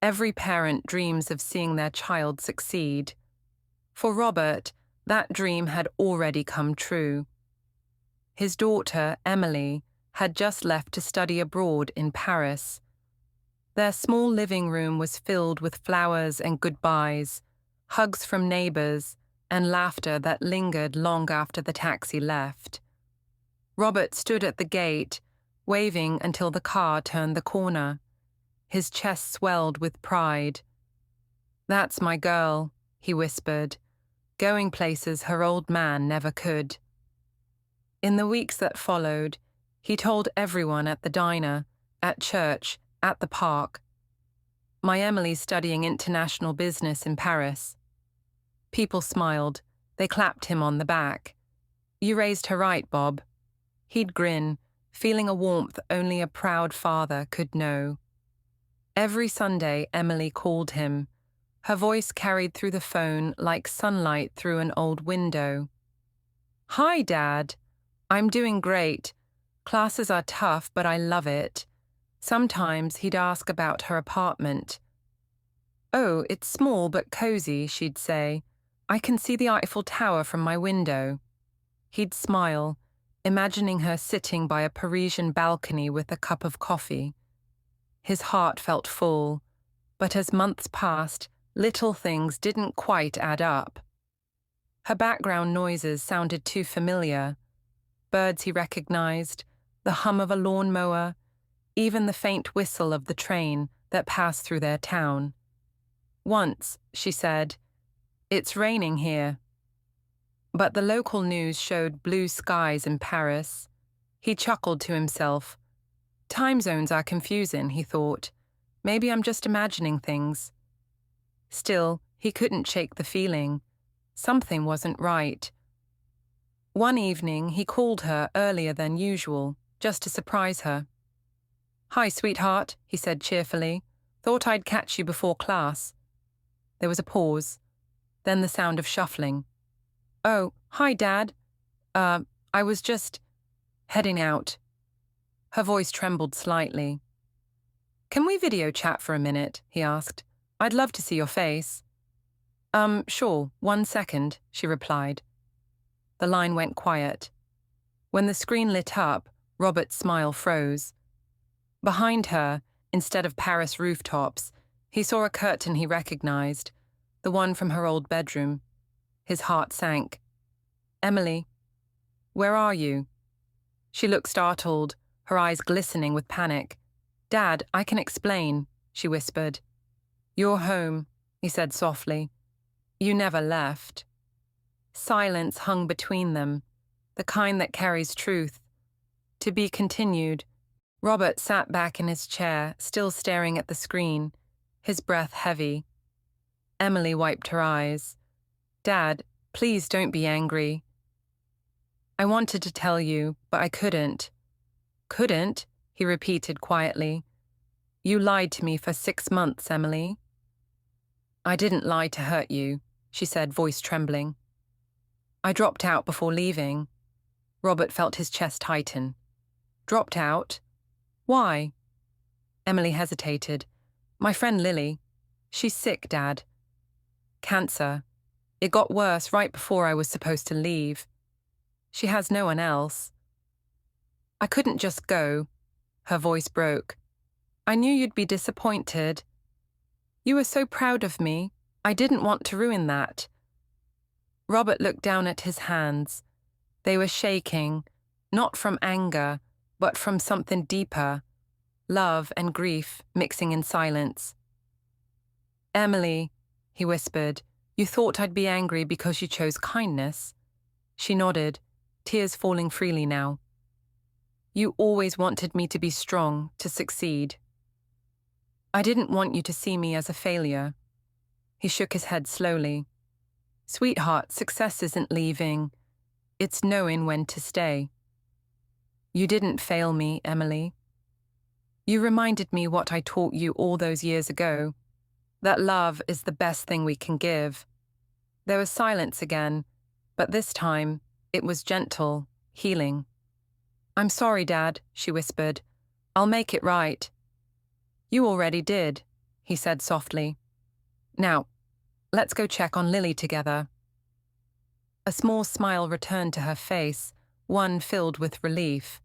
Every parent dreams of seeing their child succeed. For Robert, that dream had already come true. His daughter, Emily, had just left to study abroad in Paris. Their small living room was filled with flowers and goodbyes, hugs from neighbors, and laughter that lingered long after the taxi left. Robert stood at the gate, waving until the car turned the corner. His chest swelled with pride. "That's my girl," he whispered, going places her old man never could. In the weeks that followed, he told everyone at the diner, at church, at the park. "My Emily's studying international business in Paris." People smiled. They clapped him on the back. "You raised her right, Bob." He'd grin, feeling a warmth only a proud father could know. Every Sunday, Emily called him. Her voice carried through the phone like sunlight through an old window. "Hi, Dad. I'm doing great. Classes are tough, but I love it." Sometimes he'd ask about her apartment. "Oh, it's small but cozy," she'd say. "I can see the Eiffel Tower from my window." He'd smile, imagining her sitting by a Parisian balcony with a cup of coffee. His heart felt full, but as months passed, little things didn't quite add up. Her background noises sounded too familiar. Birds he recognized, the hum of a lawnmower, even the faint whistle of the train that passed through their town. Once, she said, "It's raining here." But the local news showed blue skies in Paris. He chuckled to himself. Time zones are confusing, he thought. Maybe I'm just imagining things. Still, he couldn't shake the feeling. Something wasn't right. One evening, he called her earlier than usual, just to surprise her. "Hi, sweetheart," he said cheerfully. "Thought I'd catch you before class." There was a pause, then the sound of shuffling. "Oh, hi, Dad. I was just heading out." Her voice trembled slightly. "Can we video chat for a minute?" he asked. "I'd love to see your face." Sure, 1 second," she replied. The line went quiet. When the screen lit up, Robert's smile froze. Behind her, instead of Paris rooftops, he saw a curtain he recognized, the one from her old bedroom. His heart sank. "Emily, where are you?" She looked startled, her eyes glistening with panic. "Dad, I can explain," she whispered. "You're home," he said softly. "You never left." Silence hung between them, the kind that carries truth. To be continued. Robert sat back in his chair, still staring at the screen, his breath heavy. Emily wiped her eyes. "Dad, please don't be angry." "I wanted to tell you, but I couldn't." "Couldn't?" he repeated quietly. "You lied to me for 6 months, Emily." "I didn't lie to hurt you," she said, voice trembling. "I dropped out before leaving." Robert felt his chest tighten. "Dropped out? Why?" Emily hesitated. "My friend Lily. She's sick, Dad. Cancer. It got worse right before I was supposed to leave. She has no one else." "I couldn't just go." Her voice broke. "I knew you'd be disappointed. You were so proud of me. I didn't want to ruin that." Robert looked down at his hands. They were shaking, not from anger, but from something deeper, love and grief mixing in silence. "Emily," he whispered, "you thought I'd be angry because you chose kindness?" She nodded, tears falling freely now. "You always wanted me to be strong, to succeed." "I didn't want you to see me as a failure." He shook his head slowly. "Sweetheart, success isn't leaving. It's knowing when to stay." "You didn't fail me, Emily. You reminded me what I taught you all those years ago, that love is the best thing we can give." There was silence again, but this time it was gentle, healing. "I'm sorry, Dad," she whispered. "I'll make it right." "You already did." he said softly. Now, let's go check on Lily together. A small smile returned to her face, one filled with relief.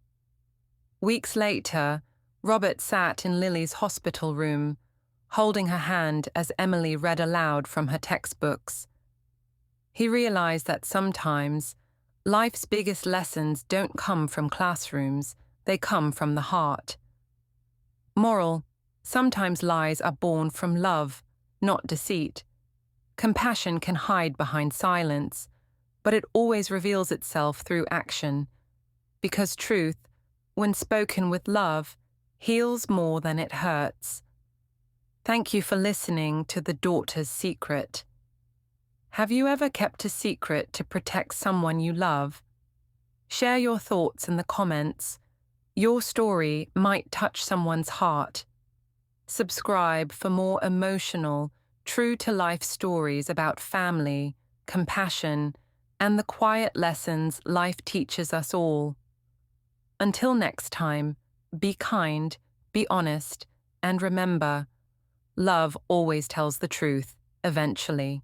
Weeks later, Robert sat in Lily's hospital room, holding her hand as Emily read aloud from her textbooks. He realized that sometimes life's biggest lessons don't come from classrooms, they come from the heart. Moral: sometimes lies are born from love, not deceit. Compassion can hide behind silence, but it always reveals itself through action, because truth, when spoken with love, heals more than it hurts. Thank you for listening to The Daughter's Secret. Have you ever kept a secret to protect someone you love? Share your thoughts in the comments. Your story might touch someone's heart. Subscribe for more emotional, true-to-life stories about family, compassion, and the quiet lessons life teaches us all. Until next time, be kind, be honest, and remember, love always tells the truth, eventually.